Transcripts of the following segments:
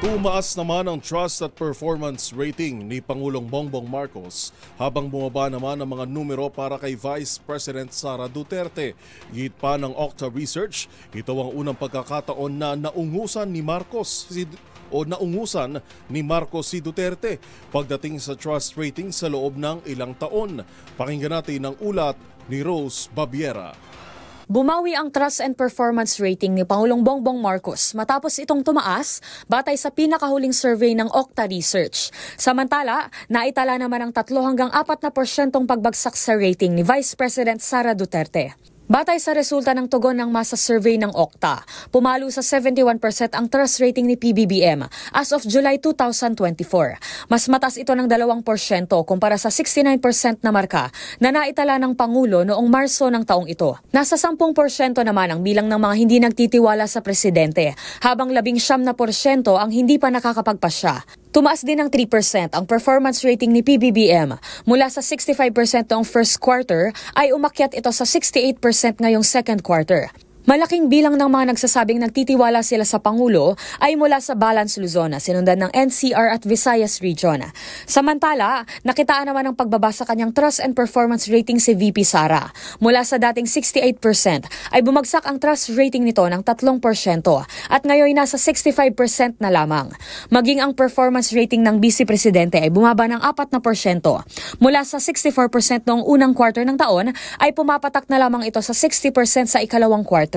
Tumaas naman ang trust at performance rating ni Pangulong Bongbong Marcos habang bumaba naman ang mga numero para kay Vice President Sara Duterte. Git pa ng Okta Research, ito ang unang pagkakataon na naungusan ni Marcos si Duterte pagdating sa trust rating sa loob ng ilang taon. Pakinggan natin ang ulat ni Rose Babiera. Bumawi ang trust and performance rating ni Pangulong Bongbong Marcos matapos itong tumaas batay sa pinakahuling survey ng Okta Research. Samantala, naitala naman ang 3 hanggang 4% pagbagsak sa rating ni Vice President Sara Duterte. Batay sa resulta ng tugon ng masa survey ng Okta, pumalo sa 71% ang trust rating ni PBBM as of July 2024. Mas mataas ito ng 2% kumpara sa 69% na marka na naitala ng Pangulo noong Marso ng taong ito. Nasa 10% naman ang bilang ng mga hindi nagtitiwala sa presidente, habang 19% ang hindi pa nakakapagpasya. Tumaas din ng 3% ang performance rating ni PBBM. Mula sa 65% noong first quarter ay umakyat ito sa 68% ngayong second quarter. Malaking bilang ng mga nagsasabing nagtitiwala sila sa Pangulo ay mula sa Balance Luzon na sinundan ng NCR at Visayas Region. Samantala, nakitaan naman ang pagbaba sa kanyang trust and performance rating si VP Sara. Mula sa dating 68% ay bumagsak ang trust rating nito ng 3% at ngayon nasa 65% na lamang. Maging ang performance rating ng Vice Presidente ay bumaba ng 4%. Mula sa 64% noong unang quarter ng taon ay pumapatak na lamang ito sa 60% sa ikalawang quarter.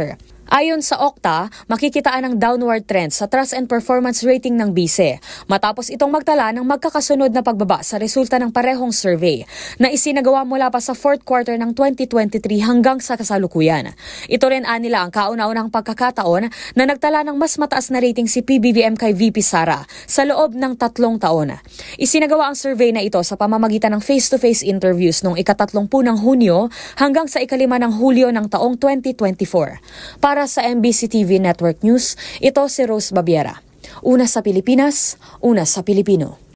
Ayon sa Okta, makikitaan ang downward trend sa trust and performance rating ng BICE matapos itong magtala ng magkakasunod na pagbaba sa resulta ng parehong survey na isinagawa mula pa sa fourth quarter ng 2023 hanggang sa kasalukuyan. Ito rin anila ang kauna-unang pagkakataon na nagtala ng mas mataas na rating si PBBM kay VP Sara sa loob ng 3 taon. Isinagawa ang survey na ito sa pamamagitan ng face-to-face interviews noong ika-30 ng Hunyo hanggang sa ika-5 ng Hulyo ng taong 2024. Para sa MBC TV Network News, ito si Rose Babiera. Una sa Pilipinas, una sa Pilipino.